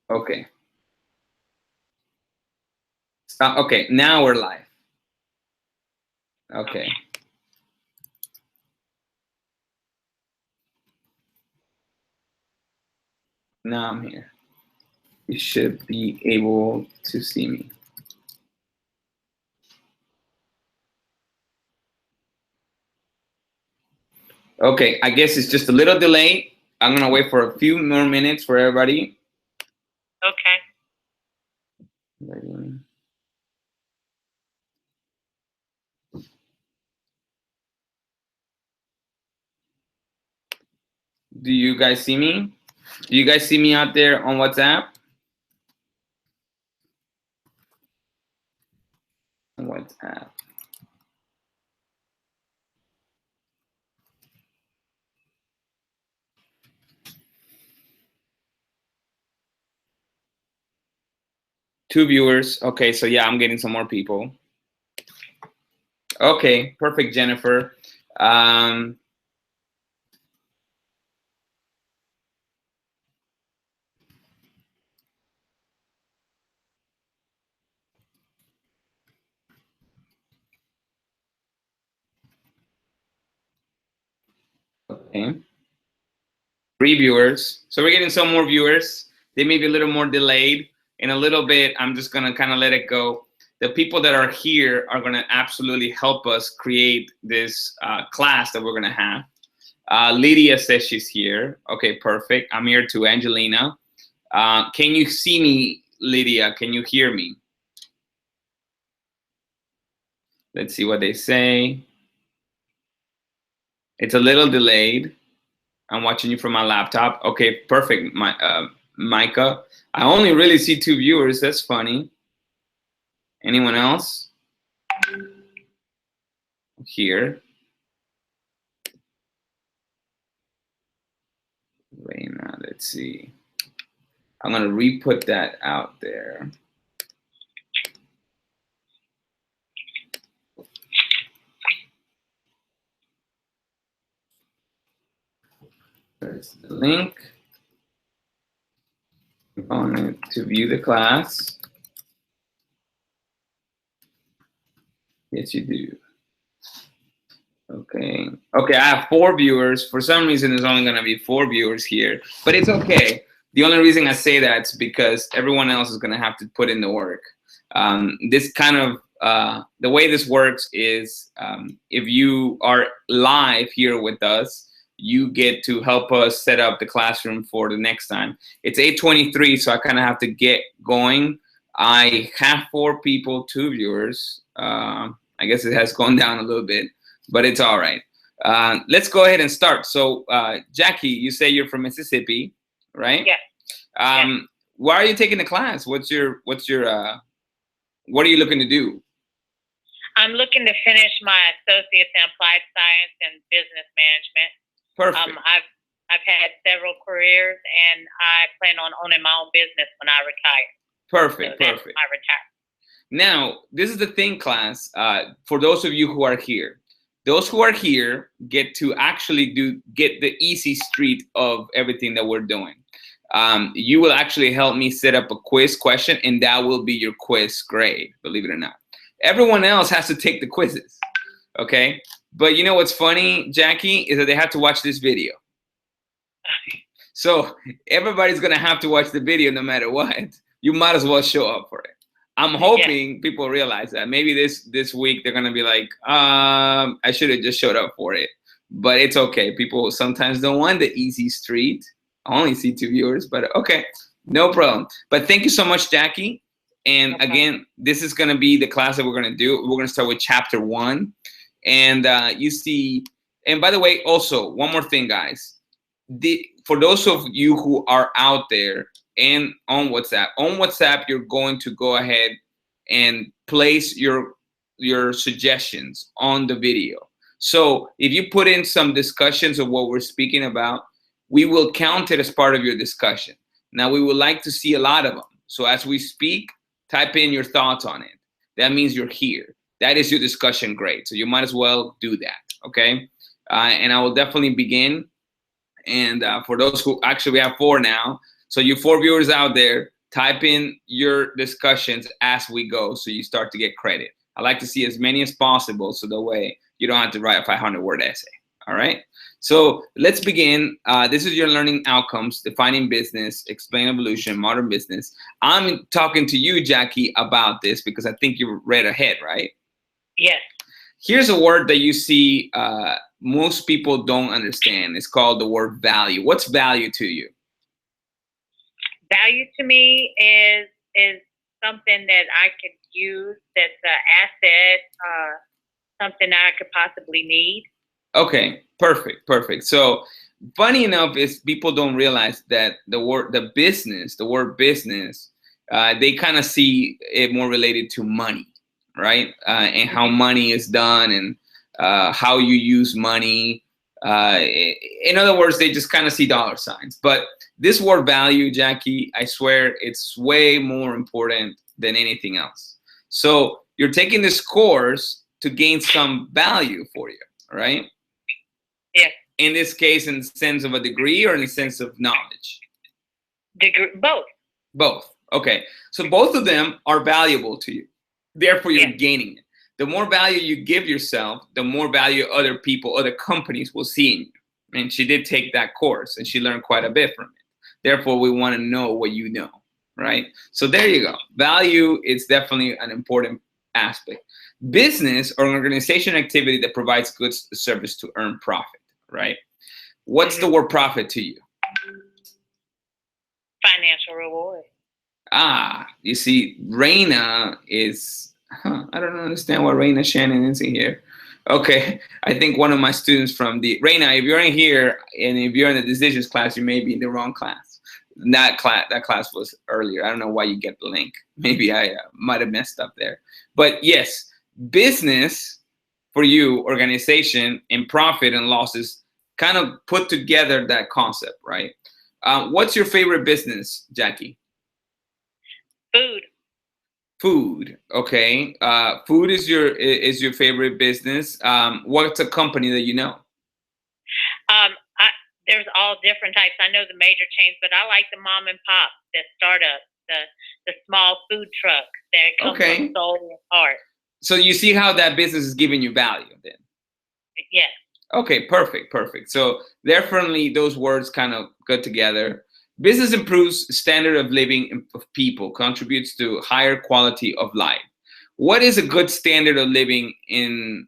Okay. Okay, now we're live. Okay. Now I'm here. You should be able to see me. Okay, I guess it's just a little delayed. I'm gonna wait for a few more minutes for everybody. Okay. Do you guys see me? Do you guys see me out there on WhatsApp? WhatsApp. Two viewers. Okay, so yeah, I'm getting some more people. Okay, perfect, Jennifer. Okay. 3 viewers. So we're getting some more viewers. They may be a little more delayed. In a little bit, I'm just gonna kind of let it go. The people that are here are gonna absolutely help us create this class that we're gonna have. Lydia says she's here. Okay, perfect. I'm here too, Angelina. Can you see me, Lydia? Can you hear me? Let's see what they say. It's a little delayed. I'm watching you from my laptop. Okay, perfect, Micah. I only really see 2 viewers. That's funny. Anyone else? Here. Wait, now let's see. I'm gonna re-put that out there. There's the link. Component to view the class. Yes, you do. Okay. Okay, I have 4 viewers. For some reason, there's only gonna be 4 viewers here, but it's okay. The only reason I say that is because everyone else is gonna have to put in the work. This kind of the way this works is if you are live here with us, you get to help us set up the classroom for the next time. It's 8:23, so I kind of have to get going. I have 4 people, 2 viewers. I guess it has gone down a little bit, but it's all right. Let's go ahead and start. So, Jackie, you say you're from Mississippi, right? Yeah. Why are you taking the class? What are you looking to do? I'm looking to finish my associates in applied science and business management. Perfect. I've had several careers, and I plan on owning my own business when I retire. Perfect. So Perfect. I retire. Now, this is the thing, class. For those of you who are here, those who are here get to actually get the easy street of everything that we're doing. You will actually help me set up a quiz question, and that will be your quiz grade, believe it or not. Everyone else has to take the quizzes, okay? But you know what's funny, Jackie, is that they have to watch this video. So everybody's gonna have to watch the video no matter what. You might as well show up for it. I'm hoping people realize that. Maybe this week they're gonna be like, I should have just showed up for it. But it's okay. People sometimes don't want the easy street. I only see 2 viewers, but okay, no problem. But thank you so much, Jackie. And again, this is gonna be the class that we're gonna do. We're gonna start with chapter 1. And you see, and by the way, also one more thing, guys. For those of you who are out there and on WhatsApp, you're going to go ahead and place your suggestions on the video. So if you put in some discussions of what we're speaking about, we will count it as part of your discussion. Now, we would like to see a lot of them. So as we speak, type in your thoughts on it. That means you're here. That is your discussion grade. So you might as well do that, okay? And I will definitely begin. And for those who actually, we have 4 now. So you 4 viewers out there, type in your discussions as we go so you start to get credit. I like to see as many as possible so that way you don't have to write a 500-word essay. All right. So let's begin. This is your learning outcomes, defining business, explain evolution, modern business. I'm talking to you, Jackie, about this because I think you read ahead, right? Yes. Here's a word that you see most people don't understand. It's called the word value. What's value to you? Value to me is something that I could use that's an asset, something I could possibly need. Okay, perfect. So funny enough is people don't realize that the word business, they kind of see it more related to money, right? And how money is done and how you use money. In other words, they just kind of see dollar signs. But this word value, Jackie, I swear it's way more important than anything else. So you're taking this course to gain some value for you, right? Yes. In this case, in the sense of a degree or in the sense of knowledge? Degree, both. Both. Okay. So both of them are valuable to you. Therefore, you're gaining it. The more value you give yourself, the more value other people, other companies will see in you. And she did take that course and she learned quite a bit from it. Therefore, we want to know what you know, right? So there you go. Value is definitely an important aspect. Business or an organization activity that provides goods or service to earn profit, right? What's the word profit to you? Financial reward. You see, Raina is, I don't understand why Raina Shannon isn't here. Okay, I think one of my students from Raina, if you're in here and if you're in the decisions class, you may be in the wrong class. That class was earlier. I don't know why you get the link. Maybe I might have messed up there. But yes, business for you, organization, and profit and losses kind of put together that concept, right? What's your favorite business, Jackie? Food. Okay. Food is your favorite business. What's a company that you know? There's all different types. I know the major chains, but I like the mom and pop, the startups, the small food truck that comes from soul and heart. So you see how that business is giving you value then? Yes. Okay, perfect. So definitely those words kind of go together. Business improves standard of living of people, contributes to higher quality of life. What is a good standard of living in,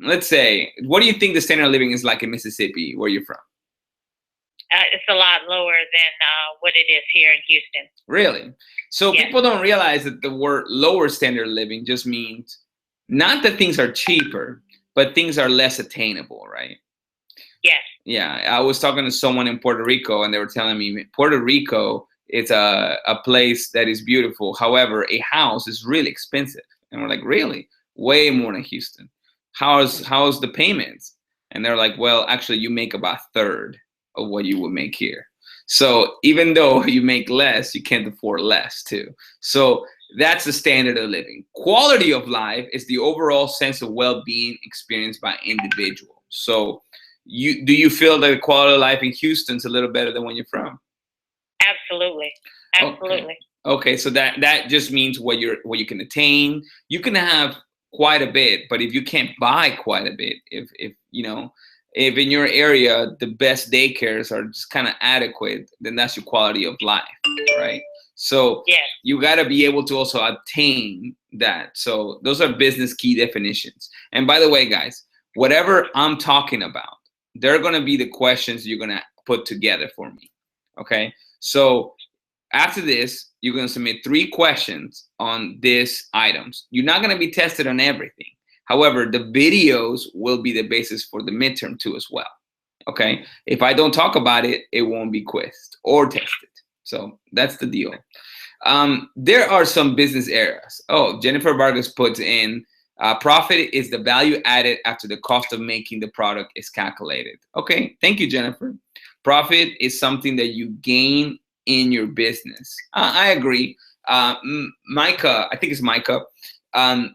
let's say, what do you think the standard of living is like in Mississippi, where you're from? It's a lot lower than what it is here in Houston. Really? So people don't realize that the word lower standard of living just means not that things are cheaper, but things are less attainable, right? Yes. Yeah, I was talking to someone in Puerto Rico, and they were telling me Puerto Rico is a place that is beautiful. However, a house is really expensive, and we're like, really? Way more than Houston. How's the payments? And they're like, well, actually, you make about a third of what you would make here. So even though you make less, you can't afford less too. So that's the standard of living. Quality of life is the overall sense of well-being experienced by individuals. So do you feel that the quality of life in Houston's a little better than when you're from? Absolutely. Okay, so that just means what you can attain. You can have quite a bit, but if you can't buy quite a bit, if in your area the best daycares are just kind of adequate, then that's your quality of life, right? So you got to be able to also obtain that. So those are business key definitions. And by the way, guys, whatever I'm talking about, they're going to be the questions you're going to put together for me. Okay. So after this, you're going to submit 3 questions on these items. You're not going to be tested on everything. However, the videos will be the basis for the midterm too as well. Okay. If I don't talk about it, it won't be quizzed or tested. So that's the deal. There are some business areas. Oh, Jennifer Vargas puts in, profit is the value added after the cost of making the product is calculated. Okay, thank you, Jennifer. Profit is something that you gain in your business. I agree. Micah, I think it's Micah.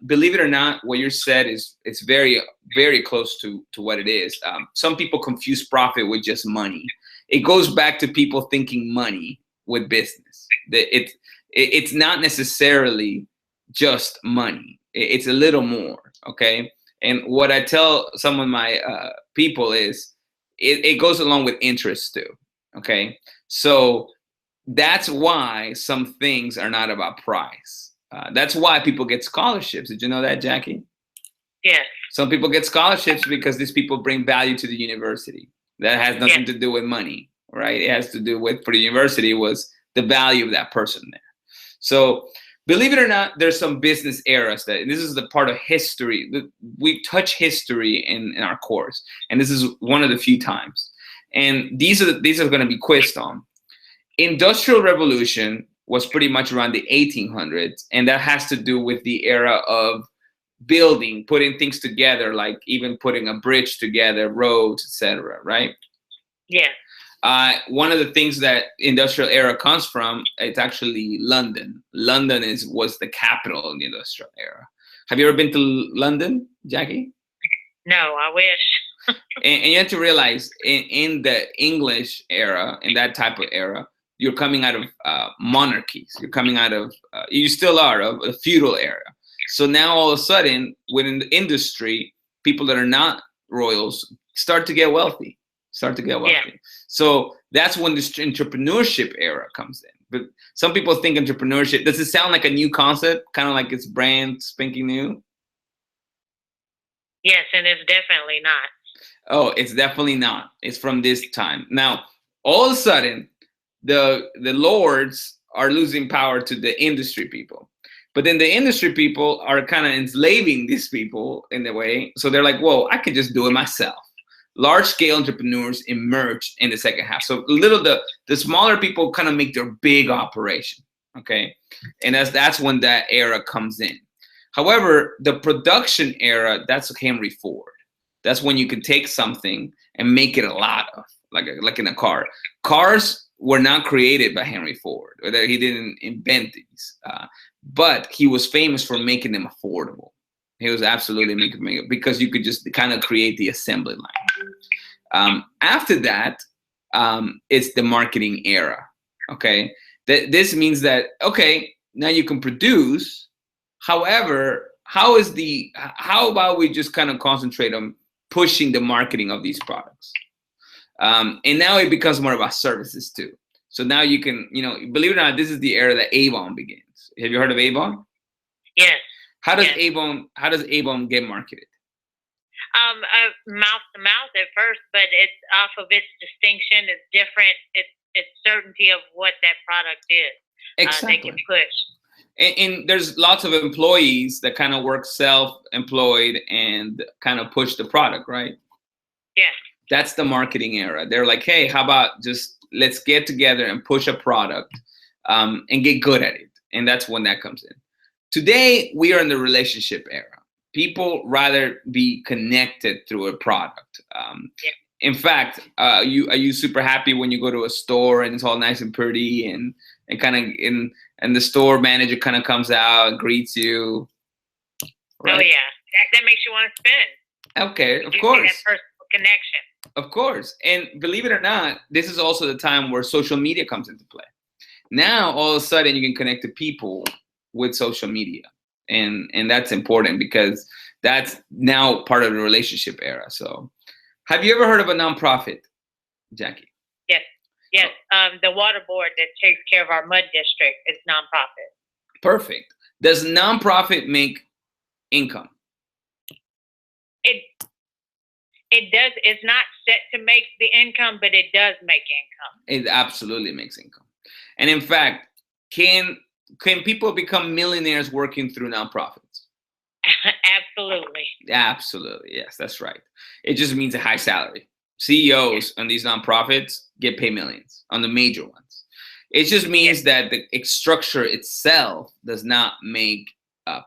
Believe it or not, what you said is it's very, very close to what it is. Some people confuse profit with just money. It goes back to people thinking money with business. It's not necessarily just money. It's a little more, okay? And what I tell some of my people is it goes along with interest too, okay? So that's why some things are not about price. That's why people get scholarships. Did you know that, Jackie? Yes. Some people get scholarships because these people bring value to the university. That has nothing to do with money, right? It has to do with, for the university, was the value of that person there. So believe it or not, there's some business eras that, this is the part of history. We touch history in our course, and this is one of the few times. And these are going to be quizzed on. Industrial Revolution was pretty much around the 1800s, and that has to do with the era of building, putting things together, like even putting a bridge together, roads, etc. Right? Yeah. One of the things that industrial era comes from, it's actually London. London was the capital in the industrial era. Have you ever been to London, Jackie? No, I wish. And you have to realize in the English era, in that type of era, you're coming out of monarchies. You're coming out of, you still are, of a feudal era. So now all of a sudden, within the industry, people that are not royals start to get wealthy. Yeah. So that's when this entrepreneurship era comes in. But some people think entrepreneurship, does it sound like a new concept? Kind of like it's brand spanking new? Yes, and it's definitely not. Oh, it's definitely not. It's from this time. Now, all of a sudden, the lords are losing power to the industry people. But then the industry people are kind of enslaving these people in a way. So they're like, whoa, I could just do it myself. Large-scale entrepreneurs emerge in the second half. So the smaller people kind of make their big operation, okay? And that's when that era comes in. However, the production era, that's Henry Ford. That's when you can take something and make it a lot of, like in a car. Cars were not created by Henry Ford. He didn't invent these, but he was famous for making them affordable. He was absolutely making it because you could just kind of create the assembly line. After that, it's the marketing era. Okay, this means that now you can produce. However, how about we just kind of concentrate on pushing the marketing of these products? And now it becomes more about services too. So now you can, believe it or not, this is the era that Avon begins. Have you heard of Avon? Yes. How does Avon get marketed? Mouth to mouth at first, but it's off of its distinction. It's different. It's certainty of what that product is. Exactly. They can push. And there's lots of employees that kind of work self-employed and kind of push the product, right? Yeah. That's the marketing era. They're like, hey, how about let's get together and push a product and get good at it. And that's when that comes in. Today, we are in the relationship era. People rather be connected through a product. In fact, are you super happy when you go to a store and it's all nice and pretty and the store manager kind of comes out and greets you? Right? Oh yeah, that makes you want to spend. Okay, of course. That personal connection. Of course, and believe it or not, this is also the time where social media comes into play. Now, all of a sudden, you can connect to people with social media, and that's important because that's now part of the relationship era. So, have you ever heard of a nonprofit, Jackie? Yes. The water board that takes care of our mud district is nonprofit. Perfect. Does nonprofit make income? It does. It's not set to make the income, but it does make income. It absolutely makes income. And in fact, can people become millionaires working through nonprofits? Absolutely. Absolutely. Yes, that's right. It just means a high salary. CEOs on these nonprofits get paid millions on the major ones. It just means that the structure itself does not make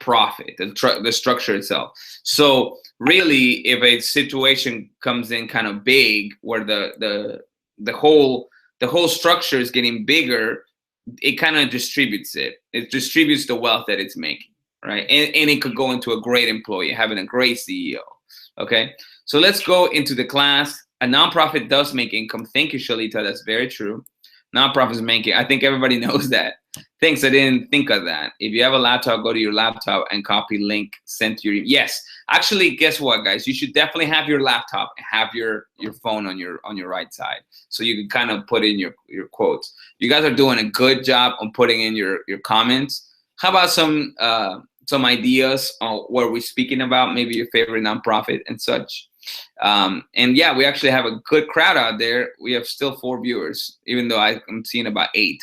profit, the structure itself. So really, if a situation comes in kind of big where the whole structure is getting bigger, it kind of distributes it. It distributes the wealth that it's making, right? And it could go into a great employee, having a great CEO. Okay, so let's go into the class. A nonprofit does make income. Thank you, Shalita. That's very true. Nonprofits making. I think everybody knows that. Thanks, I didn't think of that. If you have a laptop, go to your laptop and copy link sent to your. Yes, actually, guess what, guys? You should definitely have your laptop and have your phone on your right side, so you can kind of put in your quotes. You guys are doing a good job on putting in your comments. How about some ideas on what we're speaking about? Maybe your favorite nonprofit and such. And yeah, we actually have a good crowd out there. We have still 4 viewers, even though I'm seeing about 8.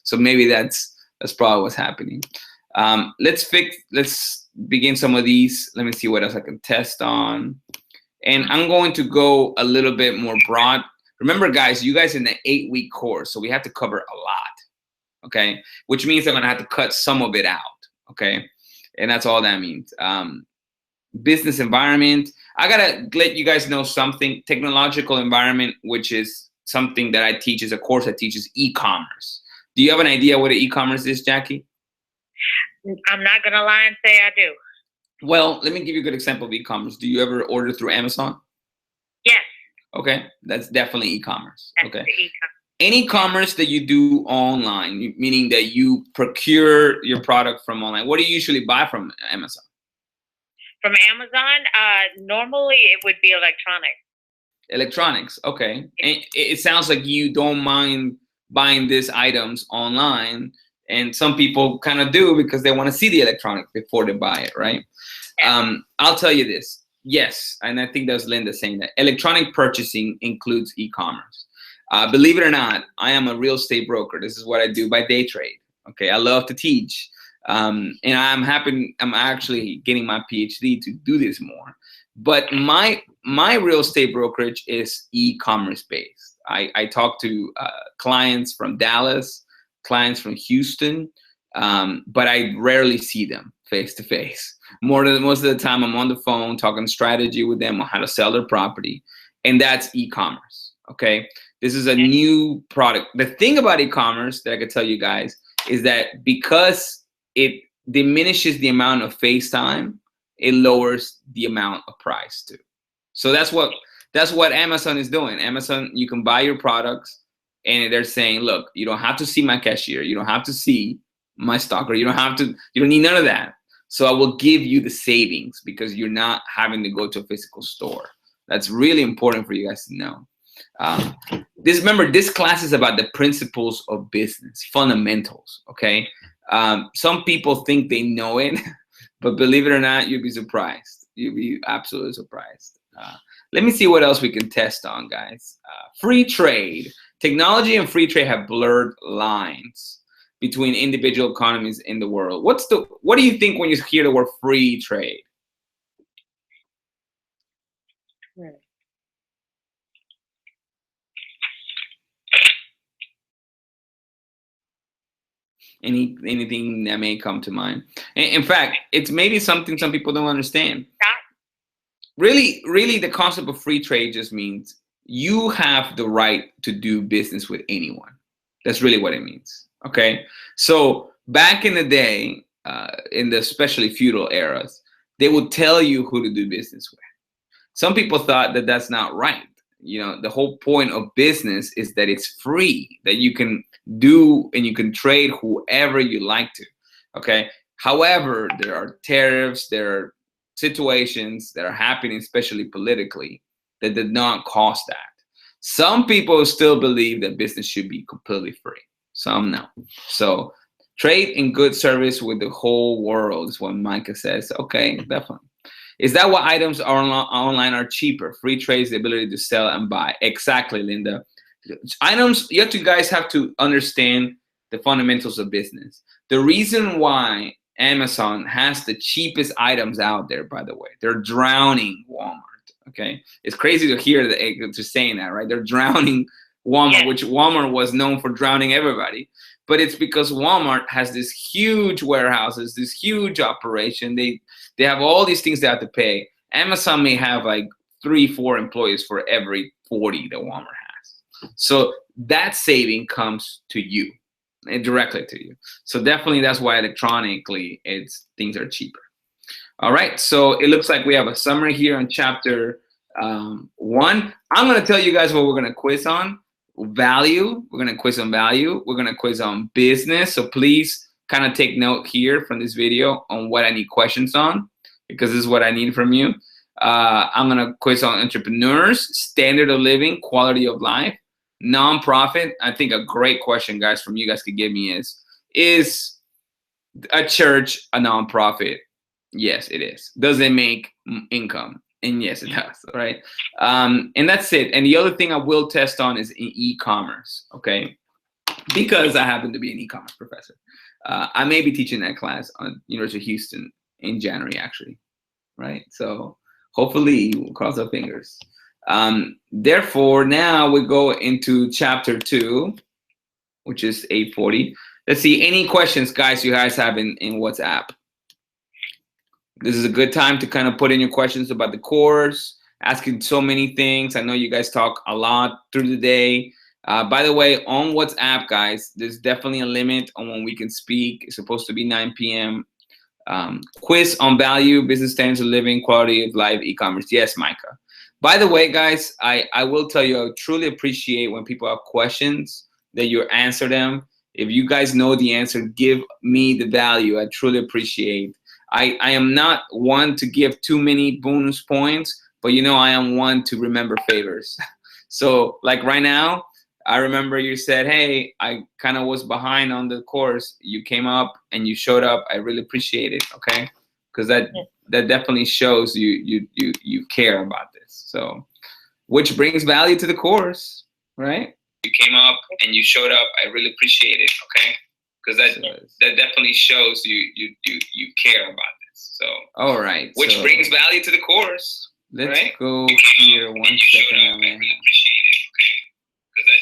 So maybe that's probably what's happening. Let's begin some of these. Let me see what else I can test on. And I'm going to go a little bit more broad. Remember, guys, you guys in the 8-week course, so we have to cover a lot, okay? Which means I'm gonna have to cut some of it out, okay? And that's all that means. Business environment. I gotta let you guys know something. Technological environment, which is something that I teach, is a course that teaches e-commerce. Do you have an idea what an e-commerce is, Jackie? I'm not gonna lie and say I do. Well, let me give you a good example of e-commerce. Do you ever order through Amazon? Yes. Okay, that's definitely e-commerce. That's okay. Any commerce that you do online, meaning that you procure your product from online. What do you usually buy from Amazon? From Amazon, normally it would be electronics. Electronics, okay. And it sounds like you don't mind buying these items online, and some people kind of do because they want to see the electronics before they buy it, right? Yeah. I'll tell you this. Yes, and I think that was Linda saying that. Electronic purchasing includes e-commerce. Believe it or not, I am a real estate broker. This is what I do by day trade. Okay, I love to teach. And I'm actually getting my PhD to do this more. But my real estate brokerage is e-commerce based. I talk to clients from Dallas, clients from Houston, but I rarely see them face to face. Most of the time, I'm on the phone talking strategy with them on how to sell their property, and that's e-commerce. Okay, this is a new product. The thing about e-commerce that I could tell you guys is that because it diminishes the amount of face time, it lowers the amount of price too. So that's what Amazon is doing. Amazon, you can buy your products, and they're saying, look, you don't have to see my cashier, you don't have to see my stocker, you don't need none of that. So I will give you the savings because you're not having to go to a physical store. That's really important for you guys to know. Remember, this class is about the principles of business, fundamentals, okay? Some people think they know it, but believe it or not, you'll be surprised. You'll be absolutely surprised. Let me see what else we can test on, guys. Free trade. Technology and free trade have blurred lines between individual economies in the world. What do you think when you hear the word free trade? Anything that may come to mind? In fact, it's maybe something some people don't understand. Really, the concept of free trade just means you have the right to do business with anyone. That's really what it means. Okay, so back in the day, in the especially feudal eras, they would tell you who to do business with. Some people thought that that's not right. You know, the whole point of business is that it's free, that you can do and you can trade whoever you like to. Okay. However, there are tariffs, there are situations that are happening, especially politically, that did not cause that. Some people still believe that business should be completely free. Some no. So trade in good service with the whole world is what Micah says. Okay, definitely. Is that why items are online are cheaper? Free trade is the ability to sell and buy. Exactly, Linda. Items, you guys have to understand the fundamentals of business. The reason why Amazon has the cheapest items out there, by the way, they're drowning Walmart. Okay, it's crazy to hear that they're saying that, right? They're drowning Walmart, which Walmart was known for drowning everybody. But it's because Walmart has this huge warehouses, this huge operation. They have all these things they have to pay. Amazon may have like 3-4 employees for every 40 that Walmart has. So that saving comes to you, and directly to you. So definitely that's why electronically things are cheaper. All right, so it looks like we have a summary here on chapter 1. I'm going to tell you guys what we're going to quiz on. value. We're going to quiz on value. We're going to quiz on business. So please kind of take note here from this video on what I need questions on, because this is what I need from you. I'm going to quiz on entrepreneurs, standard of living, quality of life, nonprofit. I think a great question, guys, from you guys could give me is a church a nonprofit? Yes, it is. Does it make income? And yes, it does, right? And that's it. And the other thing I will test on is e-commerce, okay? Because I happen to be an e-commerce professor. I may be teaching that class on University of Houston in January, actually, right? So hopefully, we'll cross our fingers. Therefore, now we go into chapter 2, which is 840. Let's see, any questions, guys, you guys have in WhatsApp? This is a good time to kind of put in your questions about the course, asking so many things. I know you guys talk a lot through the day. By the way, on WhatsApp, guys, there's definitely a limit on when we can speak. It's supposed to be 9 p.m. Quiz on value, business standards of living, quality of life, e-commerce. Yes, Micah. By the way, guys, I will tell you, I truly appreciate when people have questions that you answer them. If you guys know the answer, give me the value. I truly appreciate. I am not one to give too many bonus points, but I am one to remember favors. So like right now, I remember you said, hey, I kind of was behind on the course. You came up and you showed up. I really appreciate it, okay? Because that definitely shows you care about this. So, which brings value to the course, right? You came up and you showed up. I really appreciate it, okay? Because that definitely shows you care about this. So, all right. Which brings value to the course. Let's go here 1 second. I really appreciate it, okay? Because that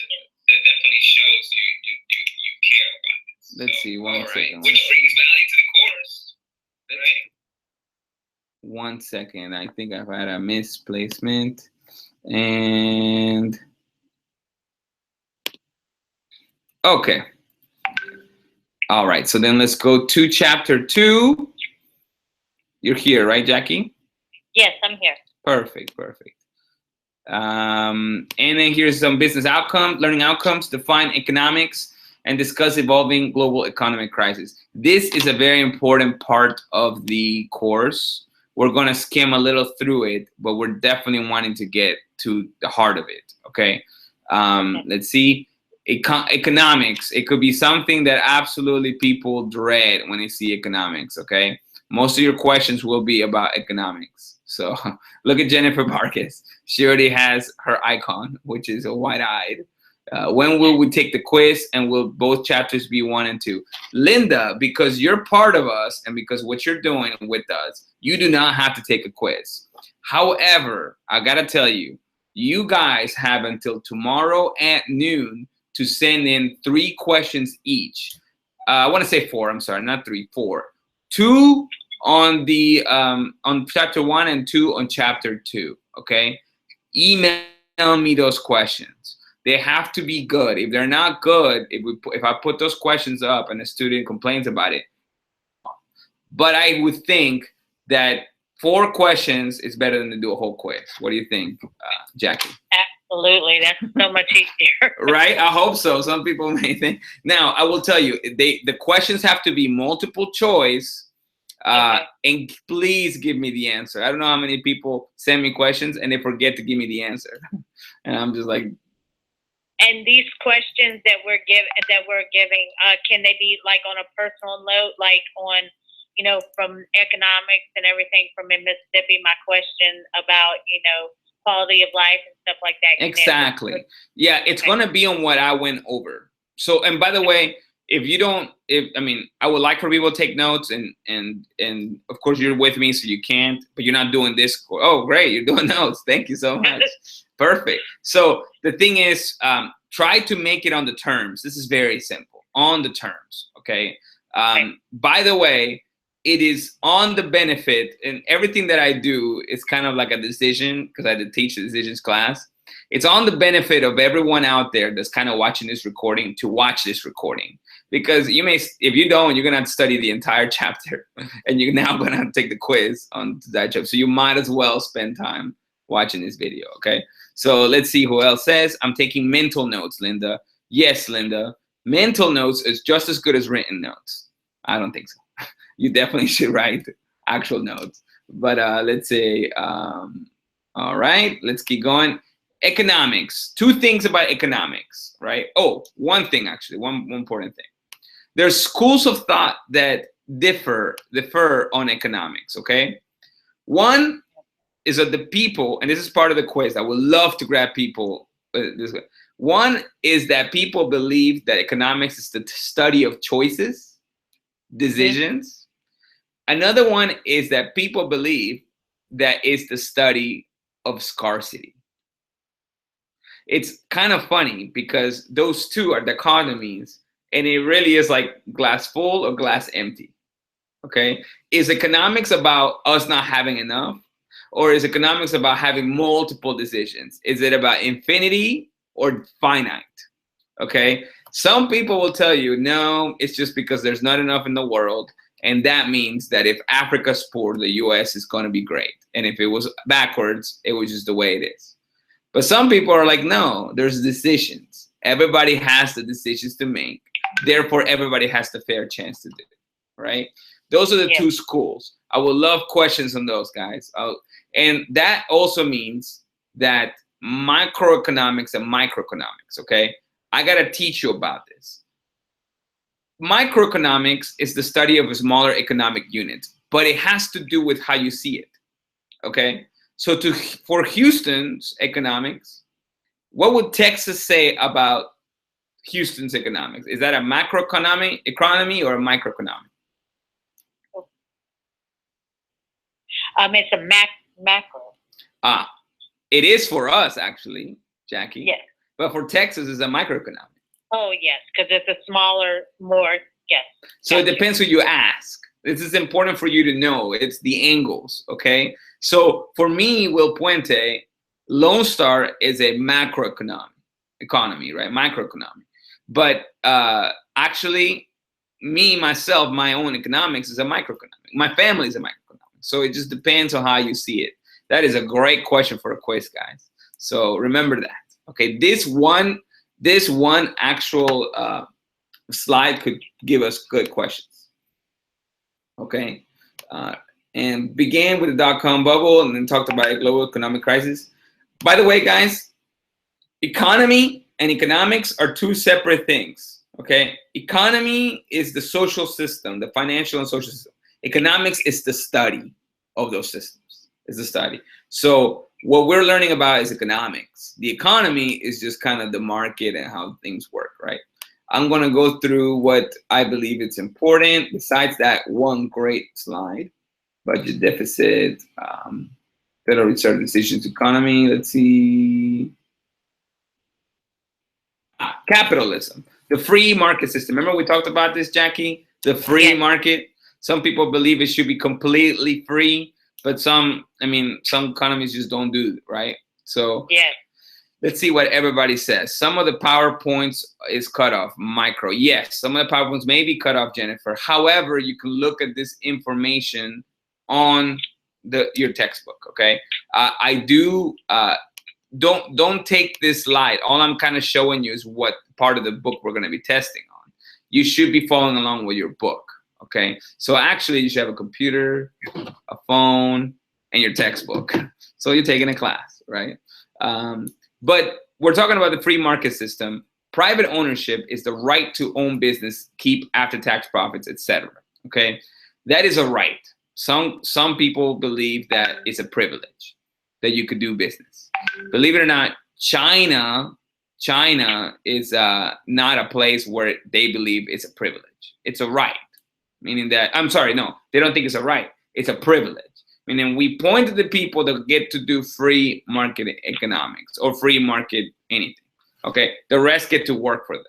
definitely shows you care about this. Let's see, one second. Which brings value to the course, right? 1 second. I think I've had a misplacement. And okay. All right. So then let's go to chapter 2. You're here, right, Jackie? Yes, I'm here. Perfect. And then here's some business outcomes, learning outcomes, define economics, and discuss evolving global economic crisis. This is a very important part of the course. We're going to skim a little through it, but we're definitely wanting to get to the heart of it, okay? Let's see. Economics. It could be something that absolutely people dread when they see economics, okay? Most of your questions will be about economics. So look at Jennifer Marquez. She already has her icon, which is a wide-eyed. When will we take the quiz, and will both chapters be 1 and 2? Linda, because you're part of us and because what you're doing with us, you do not have to take a quiz. However, I got to tell you, you guys have until tomorrow at noon to send in 3 questions each. I want to say 4. I'm sorry, not 3, 4. 2 on the on chapter 1 and 2 on chapter 2. Okay, email me those questions. They have to be good. If they're not good, if I put those questions up and a student complains about it, but I would think that 4 questions is better than to do a whole quiz. What do you think, Jackie? Absolutely, that's so much easier. Right? I hope so. Some people may think. Now, I will tell you, the questions have to be multiple choice, and please give me the answer. I don't know how many people send me questions and they forget to give me the answer, and I'm just like. And these questions that we're giving, can they be like on a personal note, like on, from economics and everything from in Mississippi? My question about, quality of life and stuff like that. Exactly. Yeah, it's gonna be on what I went over. So, and by the way, I would like for people to take notes, and of course you're with me, so you can't, but you're not doing this. Oh, great, you're doing notes. Thank you so much. Perfect. So the thing is, try to make it on the terms. This is very simple. On the terms, okay? By the way, it is on the benefit, and everything that I do is kind of like a decision, because I did teach the decisions class. It's on the benefit of everyone out there that's kind of watching this recording to watch this recording. Because if you don't, you're going to have to study the entire chapter, and you're now going to have to take the quiz on that chapter. So you might as well spend time watching this video, okay? So let's see who else says. I'm taking mental notes, Linda. Yes, Linda. Mental notes is just as good as written notes. I don't think so. You definitely should write actual notes. But let's say, all right, let's keep going. Economics. Two things about economics, right? Oh, one thing actually, one important thing. There's schools of thought that differ on economics, okay? One is that the people, and this is part of the quiz, I would love to grab people this way. One is that people believe that economics is the study of choices, decisions. Another one is that people believe that it's the study of scarcity. It's kind of funny because those two are dichotomies, and it really is like glass full or glass empty. Okay, is economics about us not having enough, or is economics about having multiple decisions? Is it about infinity or finite? Okay, some people will tell you no, it's just because there's not enough in the world, and that means that if Africa's poor, the US is going to be great, and if it was backwards, it was just the way it is. But some people are like, no, there's decisions. Everybody has the decisions to make. Therefore, everybody has the fair chance to do it, right? Those are the two schools. I would love questions on those, guys. And that also means that macroeconomics and microeconomics, okay? I got to teach you about this. Microeconomics is the study of a smaller economic unit, but it has to do with how you see it, okay? So for Houston's economics, what would Texas say about Houston's economics? Is that a macroeconomy or a microeconomy? It's a macro. It is for us, actually, Jackie. Yes. But for Texas, it's a microeconomy. Oh, yes, because it's a smaller, more, yes. So it depends who you ask. This is important for you to know. It's the angles, okay? So for me, Will Puente, Lone Star is a macroeconomy, right? Microeconomy. But actually, myself, my own economics is a microeconomic. My family is a microeconomic. So it just depends on how you see it. That is a great question for a quiz, guys. So remember that. Okay, this one actual slide could give us good questions. Okay, and began with the dot-com bubble and then talked about a global economic crisis. By the way, guys, economy and economics are two separate things. Okay, economy is the social system, the financial and social system. Economics is the study of those systems. It's the study. So what we're learning about is economics. The economy is just kind of the market and how things work, right? I'm going to go through what I believe it's important. Besides that one great slide, budget deficit, Federal Reserve decisions, economy. Let's see. Capitalism, the free market system. Remember we talked about this, Jackie? The free market. Some people believe it should be completely free, but some economies just don't do it, right? So let's see what everybody says. Some of the PowerPoints is cut off. Micro, yes. Some of the PowerPoints may be cut off, Jennifer. However, you can look at this information on your textbook, okay? Don't take this slide. All I'm kind of showing you is what part of the book we're going to be testing on. You should be following along with your book. Okay, so actually you should have a computer, a phone, and your textbook. So you're taking a class, right? But we're talking about the free market system. Private ownership is the right to own business, keep after-tax profits, etc. Okay, that is a right. Some people believe that it's a privilege that you could do business. Believe it or not, China is not a place where they believe it's a privilege. It's a right. Meaning that, I'm sorry, no, they don't think it's a right. It's a privilege. Meaning we point to the people that get to do free market economics or free market anything. Okay, the rest get to work for them.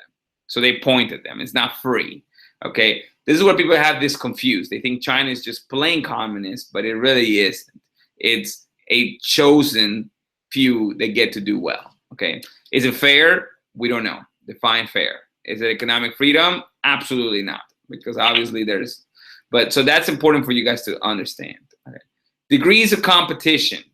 So they point at them. It's not free. Okay, this is where people have this confused. They think China is just plain communist, but it really isn't. It's a chosen few that get to do well. Okay, is it fair? We don't know. Define fair. Is it economic freedom? Absolutely not. Because obviously so that's important for you guys to understand. Okay. Degrees of competition.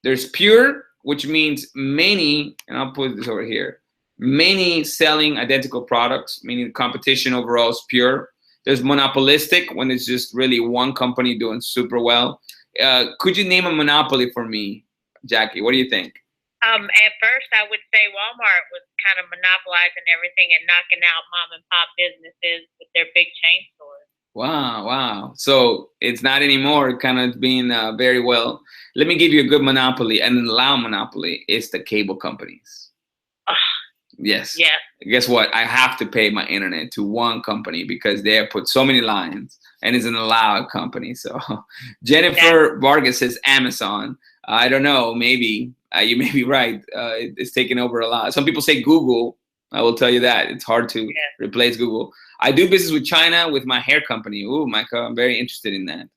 There's pure which means many, and I'll put this over here, many selling identical products, meaning competition overall is pure. There's monopolistic, when it's just really one company doing super well. Could you name a monopoly for me, Jackie? What do you think? At first, I would say Walmart was kind of monopolizing everything and knocking out mom and pop businesses with their big chain stores. Wow, wow. So it's not anymore, kind of being very well. Let me give you a good monopoly, and an loud monopoly is the cable companies. Yes. Yeah. Guess what? I have to pay my internet to one company because they have put so many lines, and it's an allowed company. So Jennifer Vargas says Amazon. I don't know. Maybe you may be right. It's taken over a lot. Some people say Google. I will tell you that it's hard to replace Google. I do business with China with my hair company. Ooh, Micah, I'm very interested in that.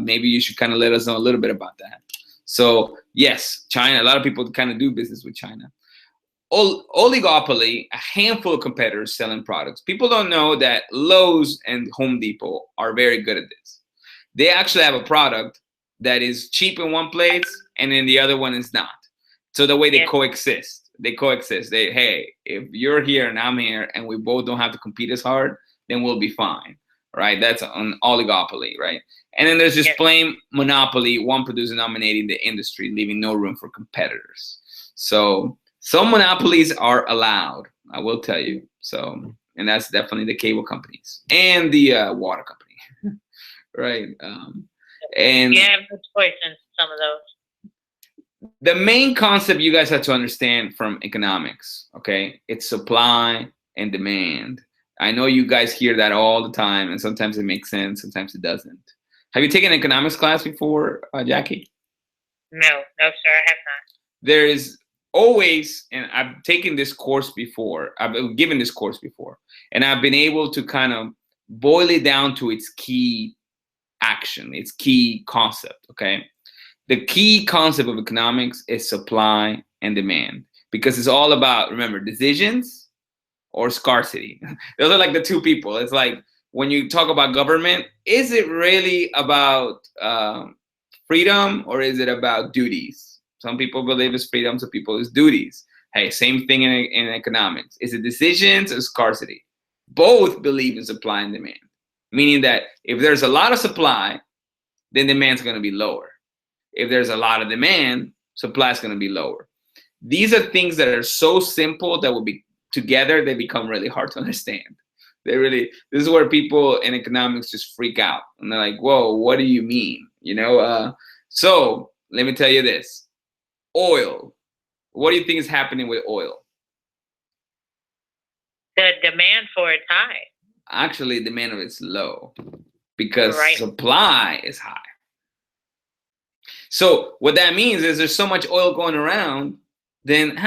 Maybe you should kind of let us know a little bit about that. So yes, China. A lot of people kind of do business with China. Oligopoly, a handful of competitors selling products. People don't know that Lowe's and Home Depot are very good at this. They actually have a product that is cheap in one place and then the other one is not. So the way they coexist, hey, if you're here and I'm here and we both don't have to compete as hard, then we'll be fine, right? That's an oligopoly, right? And then there's just plain monopoly, one producer dominating the industry, leaving no room for competitors. So some monopolies are allowed, I will tell you. So, and that's definitely the cable companies and the water company, right? And you have no choice in some of those. The main concept you guys have to understand from economics, okay? It's supply and demand. I know you guys hear that all the time, and sometimes it makes sense, sometimes it doesn't. Have you taken an economics class before, Jackie? No, sir, I have not. There is always, and I've taken this course before, I've been given this course before, and I've been able to kind of boil it down to its key action, its key concept, okay? The key concept of economics is supply and demand, because it's all about, remember, decisions or scarcity. Those are like the two people. It's like when you talk about government, is it really about freedom or is it about duties? Some people believe it's freedom, some people it's duties. Hey, same thing in economics. Is it decisions or scarcity? Both believe in supply and demand, meaning that if there's a lot of supply, then demand's going to be lower. If there's a lot of demand, supply is going to be lower. These are things that are so simple that will be together, they become really hard to understand. This is where people in economics just freak out. And they're like, whoa, what do you mean? So let me tell you this. Oil. What do you think is happening with oil? The demand for it's high. Actually, demand of it's low because supply is high. So what that means is there's so much oil going around, then,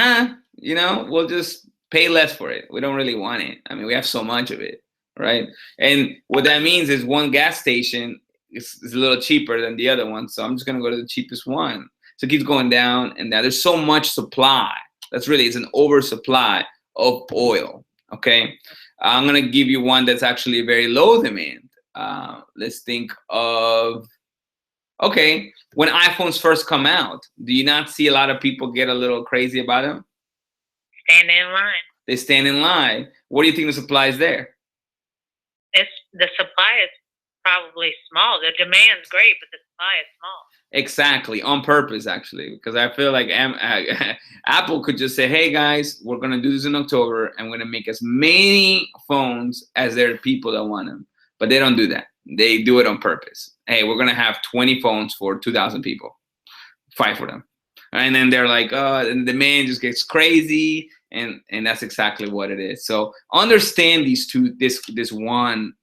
we'll just pay less for it. We don't really want it. I mean, we have so much of it, right? And what that means is one gas station is a little cheaper than the other one, so I'm just going to go to the cheapest one. So it keeps going down and down. There's so much supply. It's an oversupply of oil, okay? I'm going to give you one that's actually very low demand. Let's think of, okay, when iPhones first come out, do you not see a lot of people get a little crazy about them? Stand in line. They stand in line. What do you think the supply is there? The supply is probably small. The demand's great, but the supply is small. Exactly, on purpose, actually, because I feel like Apple could just say, hey, guys, we're going to do this in October, and we're going to make as many phones as there are people that want them. But they don't do that. They do it on purpose. Hey, we're going to have 20 phones for 2,000 people. Fight for them. And then they're like, and the demand just gets crazy, and that's exactly what it is. So understand these two, this one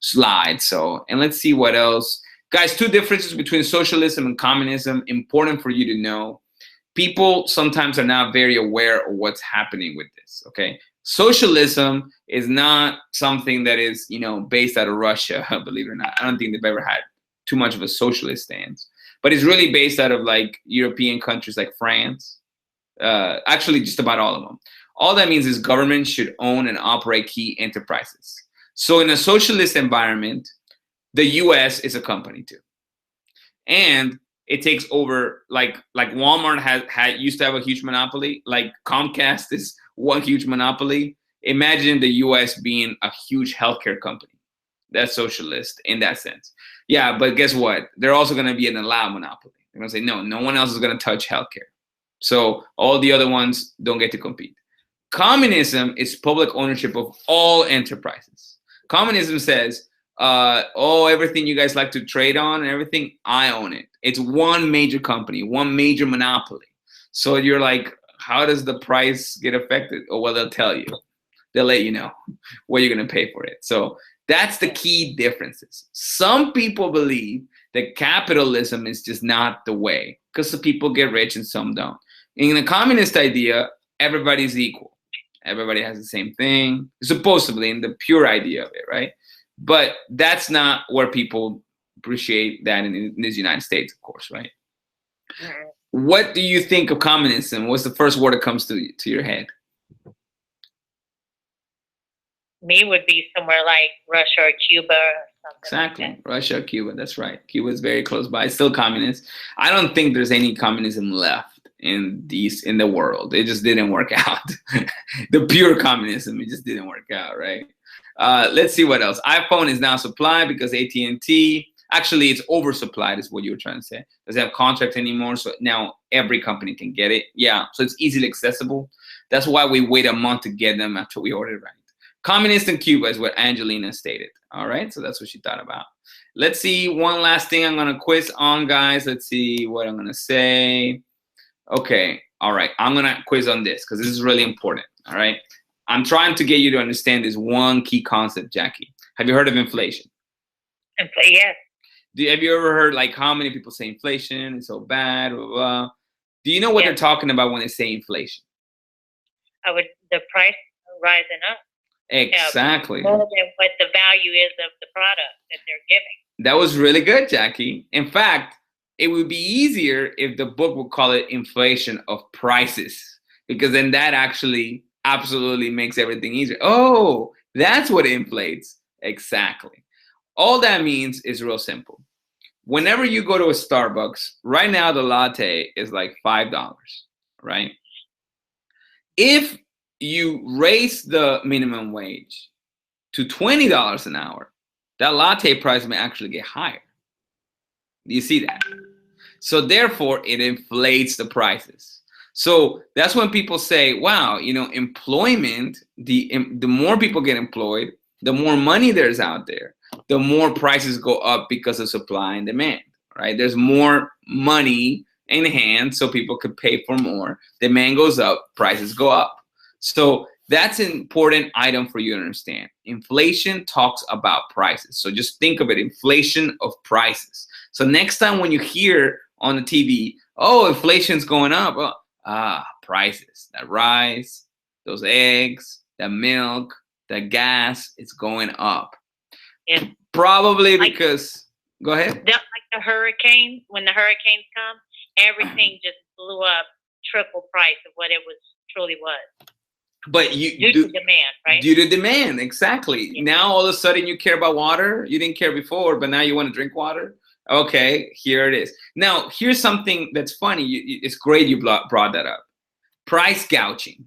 slide. So, and let's see what else. Guys, two differences between socialism and communism, important for you to know. People sometimes are not very aware of what's happening with this, okay? Socialism is not something that is, based out of Russia, believe it or not. I don't think they've ever had too much of a socialist stance. But it's really based out of like European countries like France. Actually, just about all of them. All that means is governments should own and operate key enterprises. So in a socialist environment, the US is a company too. and it takes over, like Walmart had used to have a huge monopoly, like Comcast is one huge monopoly. Imagine the US being a huge healthcare company. That's socialist in that sense. Yeah, but guess what? They're also going to be an allowed monopoly. They're going to say, no, no one else is going to touch healthcare. So all the other ones don't get to compete. Communism is public ownership of all enterprises. Communism says, oh, everything you guys like to trade on and everything, I own it. It's one major company, one major monopoly. So you're like, how does the price get affected? Oh, well, they'll tell you. They'll let you know what you're going to pay for it. So that's the key differences. Some people believe that capitalism is just not the way because some people get rich and some don't. In the communist idea, everybody's equal. Everybody has the same thing, supposedly, in the pure idea of it, right? But that's not where people appreciate that in the United States, of course, right? What do you think of communism? What's the first word that comes to your head? Me would be somewhere like Russia or Cuba or something. Exactly, like that. Russia, Cuba. That's right. Cuba is very close by. It's still communist. I don't think there's any communism left in the world. It just didn't work out. The pure communism, it just didn't work out, right? Let's see what else. iPhone is now supplied because AT&T. Actually, it's oversupplied, is what you were trying to say. Doesn't have contracts anymore, so now every company can get it. Yeah, so it's easily accessible. That's why we wait a month to get them after we order it, right? Communist in Cuba is what Angelina stated. All right, so that's what she thought about. Let's see, one last thing I'm gonna quiz on, guys. Let's see what I'm gonna say. Okay, all right, I'm gonna quiz on this because this is really important. All right, I'm trying to get you to understand this one key concept, Jackie. Have you heard of inflation? Yes. Have you ever heard like how many people say inflation is so bad? Blah, blah, blah. Do you know what they're talking about when they say inflation? The price rising up. Exactly. More than what the value is of the product that they're giving. That was really good, Jackie. In fact, it would be easier if the book would call it inflation of prices, because then that actually absolutely makes everything easier. Oh, that's what inflates. Exactly. All that means is real simple. Whenever you go to a Starbucks, right now the latte is like $5, right? If you raise the minimum wage to $20 an hour, that latte price may actually get higher. Do you see that? So therefore, it inflates the prices. So that's when people say, wow, you know, employment, the more people get employed, the more money there's out there, the more prices go up because of supply and demand, right? There's more money in hand, so people could pay for more. Demand goes up, prices go up. So that's an important item for you to understand. Inflation talks about prices. So just think of it, inflation of prices. So next time when you hear on the TV, oh, inflation's going up, prices that rise, those eggs, that milk, the gas, it's going up. Yeah. Probably because, go ahead. Like the hurricanes, when the hurricanes come, everything just blew up, triple price of what it truly was. But due to demand, right? Due to demand, exactly. Yeah. Now all of a sudden you care about water. You didn't care before, but now you want to drink water. Okay, here it is. Now here's something that's funny. It's great you brought that up. Price gouging.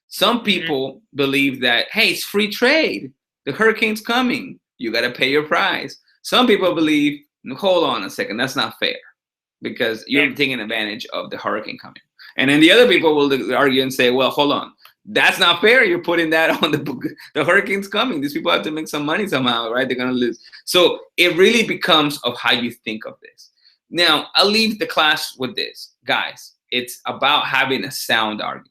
Some people believe that, hey, it's free trade. The hurricane's coming. You got to pay your price. Some people believe, hold on a second, that's not fair because you're taking advantage of the hurricane coming. And then the other people will argue and say, well, hold on. That's not fair. You're putting that on the hurricane's coming. These people have to make some money somehow, right? They're going to lose. So it really becomes of how you think of this. Now, I'll leave the class with this. Guys, it's about having a sound argument.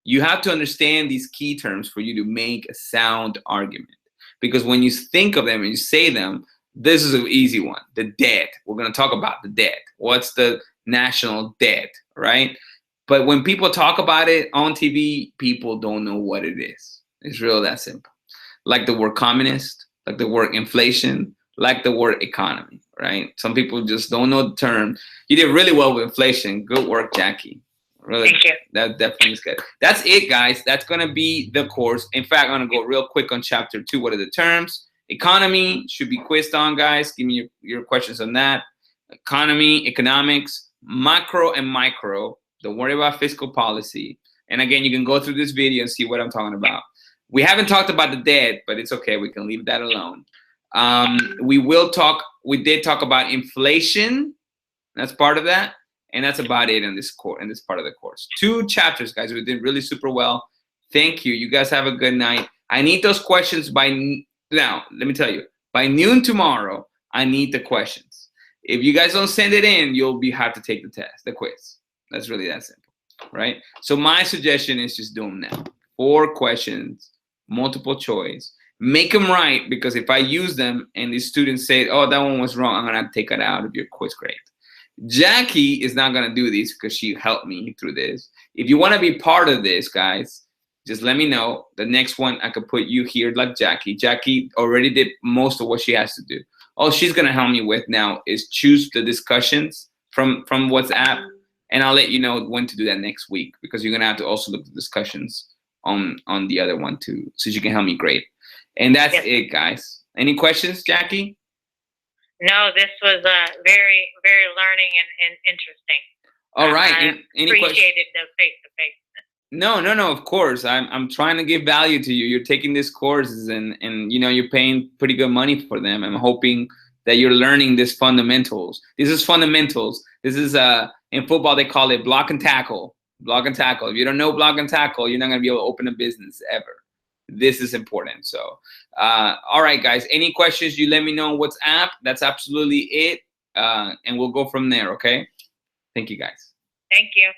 You have to understand these key terms for you to make a sound argument. Because when you think of them and you say them, this is an easy one. The debt. We're going to talk about the debt. What's the national debt, right? But when people talk about it on TV, people don't know what it is. It's real that simple. Like the word communist, like the word inflation, like the word economy, right? Some people just don't know the term. You did really well with inflation. Good work, Jackie. Really, thank you. That definitely is good. That's it, guys. That's going to be the course. In fact, I'm going to go real quick on chapter 2. What are the terms? Economy should be quizzed on, guys. Give me your questions on that. economy, economics, macro and micro. Don't worry about fiscal policy. And again, you can go through this video and see what I'm talking about. We haven't talked about the debt, but it's okay. We can leave that alone. We did talk about inflation. That's part of that. And that's about it in this part of the course. 2 chapters, guys. We did really super well. Thank you. You guys have a good night. I need those questions by now. Let me tell you, by noon tomorrow, I need the questions. If you guys don't send it in, you'll have to take the test, the quiz. That's really that simple, right? So my suggestion is just do them now. 4 questions, multiple choice. Make them right, because if I use them and the students say, oh, that one was wrong, I'm going to have to take it out of your quiz grade. Jackie is not going to do these because she helped me through this. If you want to be part of this, guys, just let me know. The next one, I could put you here like Jackie. Jackie already did most of what she has to do. All she's going to help me with now is choose the discussions from WhatsApp, and I'll let you know when to do that next week, because you're going to have to also look at the discussions on the other one too, so you can help me grade. And that's it, guys. Any questions, Jackie? No, this was very, very learning and interesting. All right. I appreciated the face-to-face. No, of course. I'm trying to give value to you. You're taking these courses and you know, you're paying pretty good money for them. I'm hoping that you're learning these fundamentals. This is fundamentals. This is in football they call it block and tackle. Block and tackle. If you don't know block and tackle, you're not going to be able to open a business ever. This is important. So, all right, guys. Any questions, you let me know on WhatsApp. That's absolutely it. And we'll go from there, okay? Thank you, guys. Thank you.